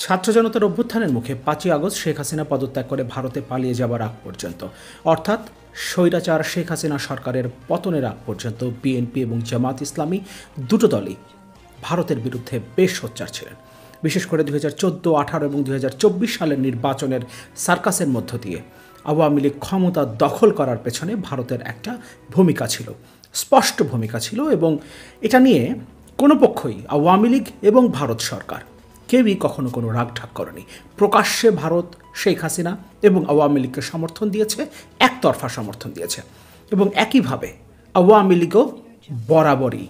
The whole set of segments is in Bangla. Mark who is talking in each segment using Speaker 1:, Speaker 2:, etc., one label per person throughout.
Speaker 1: ছাত্র জনতার অভ্যুত্থানের মুখে ৫ই আগস্ট শেখ হাসিনা পদত্যাগ করে ভারতে পালিয়ে যাবার আগ পর্যন্ত, অর্থাৎ স্বৈরাচার শেখ হাসিনা সরকারের পতনের আগ পর্যন্ত বিএনপি এবং জামাত ইসলামী দুটো দলই ভারতের বিরুদ্ধে বেশ সোচ্চার ছিলেন। বিশেষ করে 2014, 18 এবং 2024 সালের নির্বাচনের সার্কাসের মধ্য দিয়ে আওয়ামী লীগ ক্ষমতা দখল করার পেছনে ভারতের একটা ভূমিকা ছিল, স্পষ্ট ভূমিকা ছিল, এবং এটা নিয়ে কোনো পক্ষই, আওয়ামী লীগ এবং ভারত সরকার, কেউই কখনো কোনো রাগঢাক করেনি। প্রকাশ্যে ভারত শেখ হাসিনা এবং আওয়ামী লীগকে সমর্থন দিয়েছে, একতরফা সমর্থন দিয়েছে, এবং একইভাবে আওয়ামী লীগও বরাবরই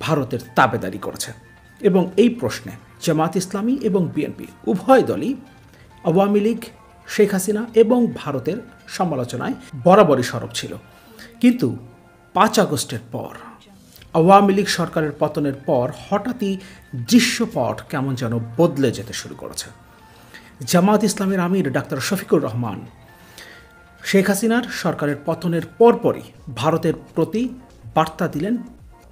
Speaker 1: ভারতের তাবেদারি করেছে। এবং এই প্রশ্নে জামাত ইসলামী এবং বিএনপি উভয় দলই আওয়ামী লীগ, শেখ হাসিনা এবং ভারতের সমালোচনায় বরাবরই সরব ছিল। কিন্তু 5 আগস্টের পর, আওয়ামী লীগ সরকারের পতনের পর হঠাৎই দৃশ্যপট কেমন যেন বদলে যেতে শুরু করেছে। জামাত ইসলামের আমির ডাক্তার শফিকুর রহমান শেখ হাসিনার সরকারের পতনের পরপরই ভারতের প্রতি বার্তা দিলেন,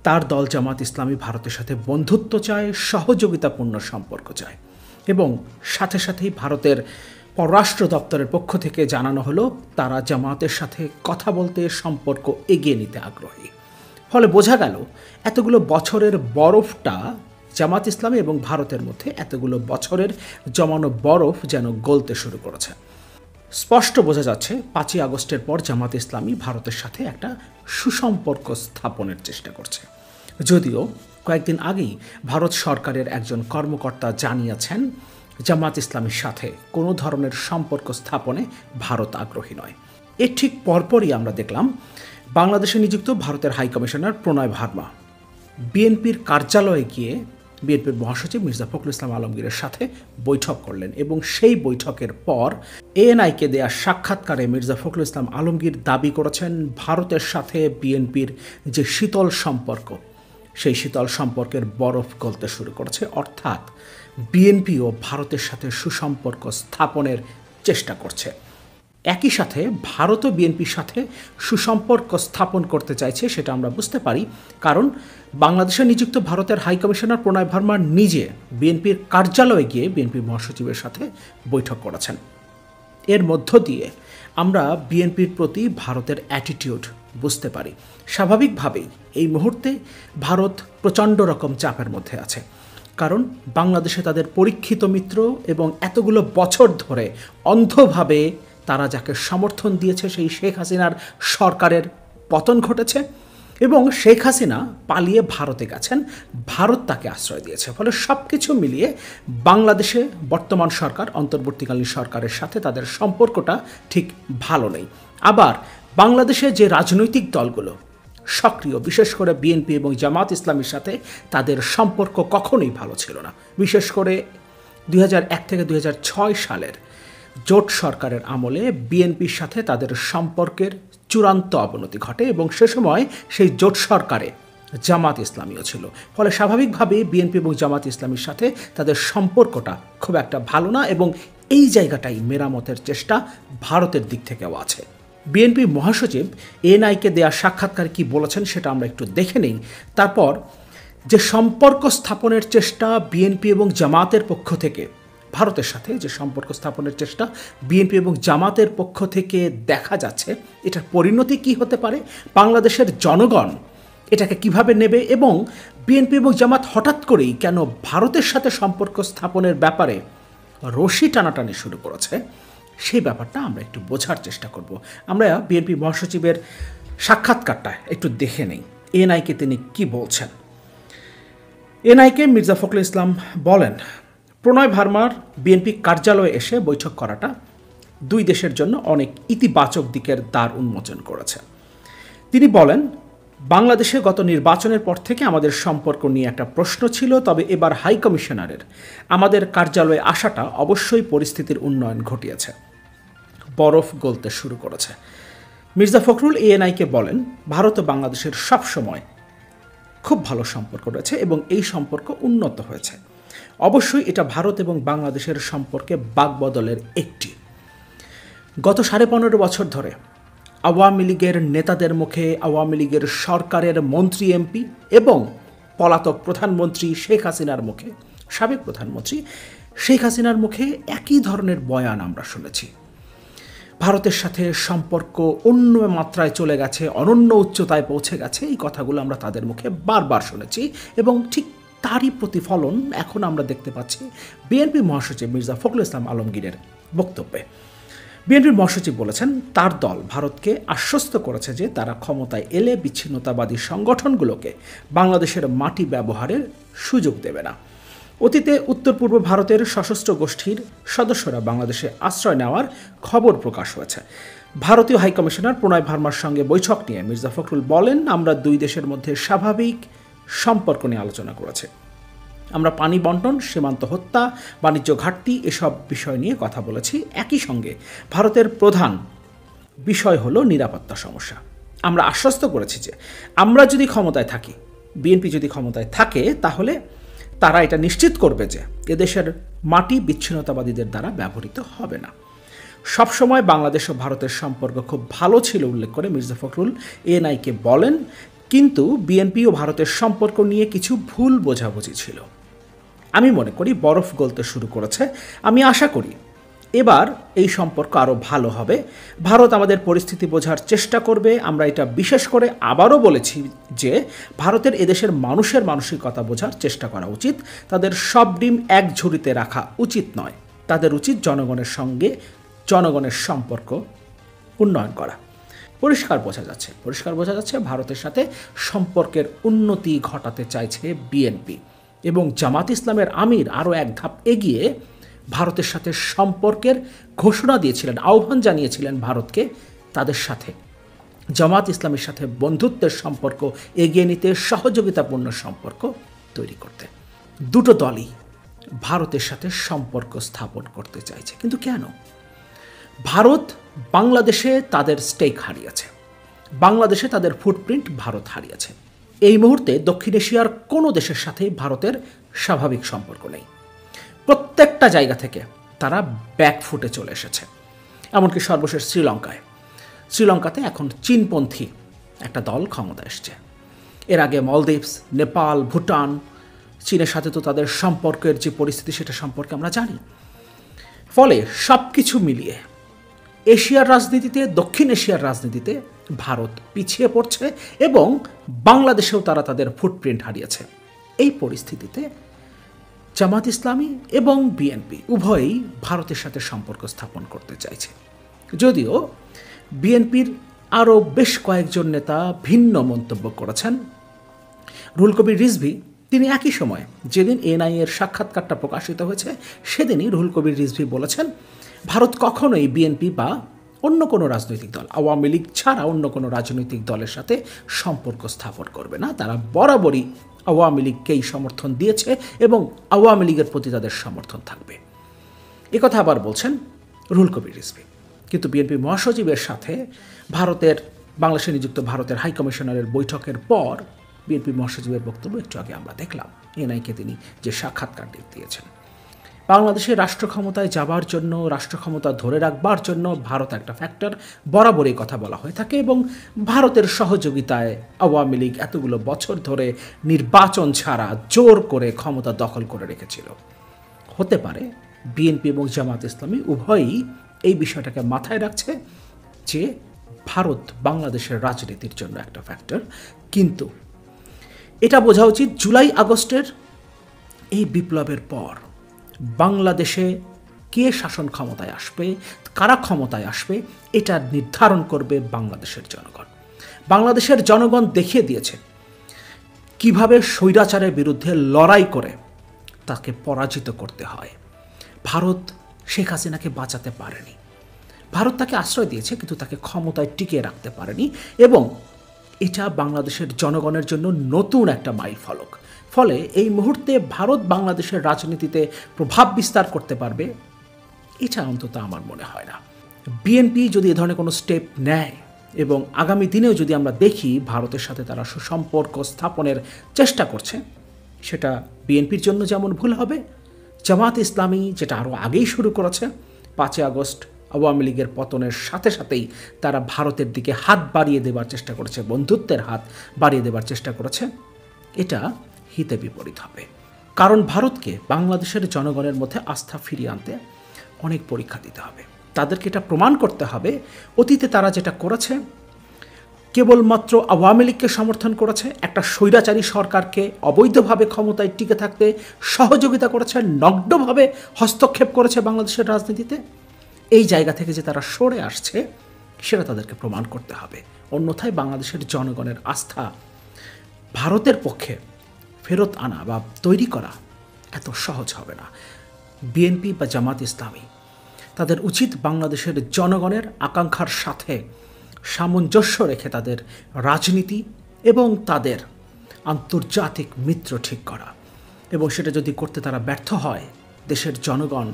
Speaker 1: তার দল জামাত ইসলামী ভারতের সাথে বন্ধুত্ব চায়, সহযোগিতাপূর্ণ সম্পর্ক চায়, এবং সাথে সাথেই ভারতের পররাষ্ট্র দপ্তরের পক্ষ থেকে জানানো হলো তারা জামাতের সাথে কথা বলতে, সম্পর্ক এগিয়ে নিতে আগ্রহী। ফলে বোঝা গেল এতগুলো বছরের বরফটা জামাত ইসলামী এবং ভারতের মধ্যে, এতগুলো বছরের জমানো বরফ যেন গলতে শুরু করেছে। স্পষ্ট বোঝা যাচ্ছে 5ই আগস্টের পর জামাত ইসলামী ভারতের সাথে একটা সুসম্পর্ক স্থাপনের চেষ্টা করছে। যদিও কয়েকদিন আগেই ভারত সরকারের একজন কর্মকর্তা জানিয়েছেন জামাত ইসলামীর সাথে কোনো ধরনের সম্পর্ক স্থাপনে ভারত আগ্রহী নয়। এর ঠিক পরপরই আমরা দেখলাম বাংলাদেশে নিযুক্ত ভারতের হাইকমিশনার প্রণয় ভার্মা বিএনপির কার্যালয়ে গিয়ে বিএনপির মহাসচিব মির্জা ফখরুল ইসলাম আলমগীরের সাথে বৈঠক করলেন, এবং সেই বৈঠকের পর এএনআইকে দেয়া সাক্ষাৎকারে মির্জা ফখরুল ইসলাম আলমগীর দাবি করেছেন ভারতের সাথে বিএনপির যে শীতল সম্পর্ক, সেই শীতল সম্পর্কের বরফ গলতে শুরু করেছে। অর্থাৎ বিএনপিও ভারতের সাথে সুসম্পর্ক স্থাপনের চেষ্টা করছে। একই সাথে ভারতও বিএনপির সাথে সুসম্পর্ক স্থাপন করতে চাইছে, সেটা আমরা বুঝতে পারি, কারণ বাংলাদেশে নিযুক্ত ভারতের হাইকমিশনার প্রণয় ভার্মা নিজে বিএনপির কার্যালয়ে গিয়ে বিএনপির মহাসচিবের সাথে বৈঠক করেছেন। এর মধ্য দিয়ে আমরা বিএনপির প্রতি ভারতের অ্যাটিটিউড বুঝতে পারি। স্বাভাবিকভাবেই এই মুহূর্তে ভারত প্রচণ্ড রকম চাপের মধ্যে আছে, কারণ বাংলাদেশে তাদের পরীক্ষিত মিত্র এবং এতগুলো বছর ধরে অন্ধভাবে তারা যাকে সমর্থন দিয়েছে সেই শেখ হাসিনার সরকারের পতন ঘটেছে, এবং শেখ হাসিনা পালিয়ে ভারতে গেছেন, ভারত তাকে আশ্রয় দিয়েছে। ফলে সব কিছু মিলিয়ে বাংলাদেশে বর্তমান সরকার, অন্তর্বর্তীকালীন সরকারের সাথে তাদের সম্পর্কটা ঠিক ভালো নেই। আবার বাংলাদেশে যে রাজনৈতিক দলগুলো সক্রিয়, বিশেষ করে বিএনপি এবং জামাত ইসলামীর সাথে তাদের সম্পর্ক কখনোই ভালো ছিল না। বিশেষ করে 2001 থেকে 2006 সালের জোট সরকারের আমলে বিএনপির সাথে তাদের সম্পর্কের চূড়ান্ত অবনতি ঘটে, এবং সে সময় সেই জোট সরকারে জামাত ইসলামীও ছিল। ফলে স্বাভাবিকভাবেই বিএনপি এবং জামাত ইসলামীর সাথে তাদের সম্পর্কটা খুব একটা ভালো না, এবং এই জায়গাটাই মেরামতের চেষ্টা ভারতের দিক থেকেও আছে। বিএনপি মহাসচিব এএনআইকে দেয়া সাক্ষাৎকার কি বলেছেন সেটা আমরা একটু দেখে নেই। তারপর যে সম্পর্ক স্থাপনের চেষ্টা বিএনপি এবং জামাতের পক্ষ থেকে, ভারতের সাথে যে সম্পর্ক স্থাপনের চেষ্টা বিএনপি এবং জামাতের পক্ষ থেকে দেখা যাচ্ছে, এটার পরিণতি কি হতে পারে, বাংলাদেশের জনগণ এটাকে কিভাবে নেবে, এবং বিএনপি এবং জামাত হঠাৎ করেই কেন ভারতের সাথে সম্পর্ক স্থাপনের ব্যাপারে রশি টানাটানি শুরু করেছে, সেই ব্যাপারটা আমরা একটু বোঝার চেষ্টা করব। আমরা বিএনপি মহাসচিবের সাক্ষাৎকারটা একটু দেখে নেই, এএনআইকে তিনি কি বলছেন। এএনআইকে মির্জা ফখরুল ইসলাম বলেন, প্রণয় ভার্মার বিএনপি কার্যালয়ে এসে বৈঠক করাটা দুই দেশের জন্য অনেক ইতিবাচক দিকের দ্বার উন্মোচন করেছে। তিনি বলেন, বাংলাদেশে গত নির্বাচনের পর থেকে আমাদের সম্পর্ক নিয়ে একটা প্রশ্ন ছিল, তবে এবার হাই কমিশনারের আমাদের কার্যালয়ে আসাটা অবশ্যই পরিস্থিতির উন্নয়ন ঘটিয়েছে, বরফ গলতে শুরু করেছে। মির্জা ফখরুল এএনআইকে বলেন, ভারত ও বাংলাদেশের সবসময় খুব ভালো সম্পর্ক রয়েছে এবং এই সম্পর্ক উন্নত হয়েছে। অবশ্যই এটা ভারত এবং বাংলাদেশের সম্পর্কে বাকবদলের একটি। গত 15.5 বছর ধরে আওয়ামী লীগের নেতাদের মুখে, আওয়ামী লীগের সরকারের মন্ত্রী, এমপি এবং পলাতক প্রধানমন্ত্রী শেখ হাসিনার মুখে, সাবেক প্রধানমন্ত্রী শেখ হাসিনার মুখে একই ধরনের বয়ান আমরা শুনেছি। ভারতের সাথে সম্পর্ক অন্য মাত্রায় চলে গেছে, অনন্য উচ্চতায় পৌঁছে গেছে, এই কথাগুলো আমরা তাদের মুখে বারবার শুনেছি এবং ঠিক তারই প্রতিফলন এখন আমরা দেখতে পাচ্ছি বিএনপি মহাসচিব মির্জা ফখরুল ইসলাম আলমগীরের বক্তব্যে। বিএনপির মহাসচিব বলেছেন তার দল ভারতকে আশ্বস্ত করেছে যে তারা ক্ষমতায় এলে বিচ্ছিন্নতাবাদী সংগঠনগুলোকে বাংলাদেশের মাটি ব্যবহারের সুযোগ দেবে না। অতীতে উত্তর পূর্ব ভারতের সশস্ত্র গোষ্ঠীর সদস্যরা বাংলাদেশে আশ্রয় নেওয়ার খবর প্রকাশ হয়েছে। ভারতীয় হাইকমিশনার প্রণয় ভার্মার সঙ্গে বৈঠক নিয়ে মির্জা ফখরুল বলেন, আমরা দুই দেশের মধ্যে স্বাভাবিক সম্পর্ক নিয়ে আলোচনা করেছে। আমরা পানি বন্টন, সীমান্ত হত্যা, বাণিজ্য ঘাটতি এসব বিষয় নিয়ে কথা বলেছি। একই সঙ্গে ভারতের প্রধান বিষয় হলো নিরাপত্তা সমস্যা। আমরা আশ্বস্ত করেছি যে আমরা যদি ক্ষমতায় থাকি, বিএনপি যদি ক্ষমতায় থাকে, তাহলে তারা এটা নিশ্চিত করবে যে এদেশের মাটি বিচ্ছিন্নতাবাদীদের দ্বারা ব্যবহৃত হবে না। সবসময় বাংলাদেশ ও ভারতের সম্পর্ক খুব ভালো ছিল উল্লেখ করে মির্জা ফখরুল এএনআইকে বলেন, কিন্তু বিএনপি ও ভারতের সম্পর্ক নিয়ে কিছু ভুল বোঝাবুঝি ছিল। আমি মনে করি বরফ গলতে শুরু করেছে। আমি আশা করি এবার এই সম্পর্ক আরও ভালো হবে। ভারত আমাদের পরিস্থিতি বোঝার চেষ্টা করবে। আমরা এটা বিশেষ করে আবারও বলেছি যে ভারতের এদেশের মানুষের মানসিকতা বোঝার চেষ্টা করা উচিত। তাদের সব ডিম এক ঝুড়িতে রাখা উচিত নয়। তাদের উচিত জনগণের সঙ্গে জনগণের সম্পর্ক উন্নয়ন করা। পরিষ্কার বোঝা যাচ্ছে ভারতের সাথে সম্পর্কের উন্নতি ঘটাতে চাইছে বিএনপি এবং জামাত ইসলামের আমির আরও এক ধাপ এগিয়ে ভারতের সাথে সম্পর্কের ঘোষণা দিয়েছিলেন, আহ্বান জানিয়েছিলেন ভারতকে তাদের সাথে জামাত ইসলামের সাথে বন্ধুত্বের সম্পর্ক এগিয়ে নিতে, সহযোগিতাপূর্ণ সম্পর্ক তৈরি করতে। দুটো দলই ভারতের সাথে সম্পর্ক স্থাপন করতে চাইছে, কিন্তু কেন? ভারত বাংলাদেশে তাদের স্টেক হারিয়েছে, বাংলাদেশে তাদের ফুটপ্রিন্ট ভারত হারিয়েছে। এই মুহূর্তে দক্ষিণ এশিয়ার কোনো দেশের সাথেই ভারতের স্বাভাবিক সম্পর্ক নেই। প্রত্যেকটা জায়গা থেকে তারা ব্যাকফুটে চলে এসেছে, এমনকি সর্বশেষ শ্রীলঙ্কাতে এখন চীনপন্থী একটা দল ক্ষমতা এসছে। এর আগে মলদ্বীপ, নেপাল, ভুটান, চীনের সাথে তো তাদের সম্পর্কের যে পরিস্থিতি সেটা সম্পর্কে আমরা জানি। ফলে সব কিছু মিলিয়ে এশিয়ার রাজনীতিতে, দক্ষিণ এশিয়ার রাজনীতিতে ভারত পিছিয়ে পড়ছে এবং বাংলাদেশেও তারা তাদের ফুটপ্রিন্ট হারিয়েছে। এই পরিস্থিতিতে জামাত ইসলামী এবং বিএনপি উভয়ই ভারতের সাথে সম্পর্ক স্থাপন করতে চাইছে। যদিও বিএনপির আরও বেশ কয়েকজন নেতা ভিন্ন মন্তব্য করেছেন। রুহুল কবির রিজভী তিনি একই সময় যেদিন এনআই এর সাক্ষাৎকারটা প্রকাশিত হয়েছে সেদিনই রুহুল কবির রিজভী বলেছেন, ভারত কখনোই বিএনপি বা অন্য কোনো রাজনৈতিক দল, আওয়ামী লীগ ছাড়া অন্য কোনো রাজনৈতিক দলের সাথে সম্পর্ক স্থাপন করবে না। তারা বরাবরই আওয়ামী লীগকেই সমর্থন দিয়েছে এবং আওয়ামী লীগের প্রতি তাদের সমর্থন থাকবে। একথা আবার বলছেন রুহুল কবির রিজভী। কিন্তু বিএনপি মহাসচিবের সাথে বাংলাদেশে নিযুক্ত ভারতের হাইকমিশনারের বৈঠকের পর বিএনপি মহাসচিবের বক্তব্য একটু আগে আমরা দেখলাম। এনআইকে তিনি যে সাক্ষাৎকার দিয়েছেন, বাংলাদেশের রাষ্ট্র ক্ষমতায় যাবার জন্য, রাষ্ট্র ক্ষমতা ধরে রাখবার জন্য ভারত একটা ফ্যাক্টর, বরাবরই কথা বলা হয়ে থাকে এবং ভারতের সহযোগিতায় আওয়ামী লীগ এতগুলো বছর ধরে নির্বাচন ছাড়া জোর করে ক্ষমতা দখল করে রেখেছিল। হতে পারে বিএনপি এবং জামাত ইসলামী উভয়ই এই বিষয়টাকে মাথায় রাখছে যে ভারত বাংলাদেশের রাজনীতির জন্য একটা ফ্যাক্টর। কিন্তু এটা বোঝা উচিত, জুলাই আগস্টের এই বিপ্লবের পর বাংলাদেশে কে শাসন ক্ষমতায় আসবে, কারা ক্ষমতায় আসবে, এটা নির্ধারণ করবে বাংলাদেশের জনগণ। বাংলাদেশের জনগণ দেখিয়ে দিয়েছে কিভাবে স্বৈরাচারের বিরুদ্ধে লড়াই করে তাকে পরাজিত করতে হয়। ভারত শেখ হাসিনাকে বাঁচাতে পারেনি, ভারত তাকে আশ্রয় দিয়েছে কিন্তু তাকে ক্ষমতায় টিকিয়ে রাখতে পারেনি এবং এটা বাংলাদেশের জনগণের জন্য নতুন একটা মাইল ফলক। ফলে এই মুহূর্তে ভারত বাংলাদেশের রাজনীতিতে প্রভাব বিস্তার করতে পারবে এটা অন্তত আমার মনে হয় না। বিএনপি যদি এ ধরনের কোনো স্টেপ নেয় এবং আগামী দিনেও যদি আমরা দেখি ভারতের সাথে তারা সুসম্পর্ক স্থাপনের চেষ্টা করছে, সেটা বিএনপির জন্য যেমন ভুল হবে, জামাত ইসলামী যেটা আরও আগেই শুরু করেছে, 5 আগস্ট আওয়ামী লীগের পতনের সাথে সাথেই তারা ভারতের দিকে হাত বাড়িয়ে দেবার চেষ্টা করেছে, বন্ধুত্বের হাত বাড়িয়ে দেবার চেষ্টা করেছে, এটা হিতে বিপরীত হবে। কারণ ভারতকে বাংলাদেশের জনগণের মধ্যে আস্থা ফিরিয়ে আনতে অনেক পরীক্ষা দিতে হবে। তাদেরকে এটা প্রমাণ করতে হবে অতীতে তারা যেটা করেছে, কেবলমাত্র আওয়ামী লীগকে সমর্থন করেছে, একটা স্বৈরাচারী সরকারকে অবৈধভাবে ক্ষমতায় টিকে থাকতে সহযোগিতা করেছে, নগ্নভাবে হস্তক্ষেপ করেছে বাংলাদেশের রাজনীতিতে। এই জায়গা থেকে যে তারা সরে আসছে সেটা তাদেরকে প্রমাণ করতে হবে। অন্যথায় বাংলাদেশের জনগণের আস্থা ভারতের পক্ষে ফেরত আনা বা তৈরি করা এত সহজ হবে না। বিএনপি বা জামাত ইসলামী তাদের উচিত বাংলাদেশের জনগণের আকাঙ্ক্ষার সাথে সামঞ্জস্য রেখে তাদের রাজনীতি এবং তাদের আন্তর্জাতিক মিত্র ঠিক করা, এবং সেটা যদি করতে তারা ব্যর্থ হয়, দেশের জনগণ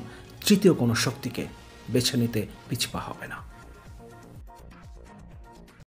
Speaker 1: তৃতীয় কোনো শক্তিকে বেছে নিতে পিছপা হবে না।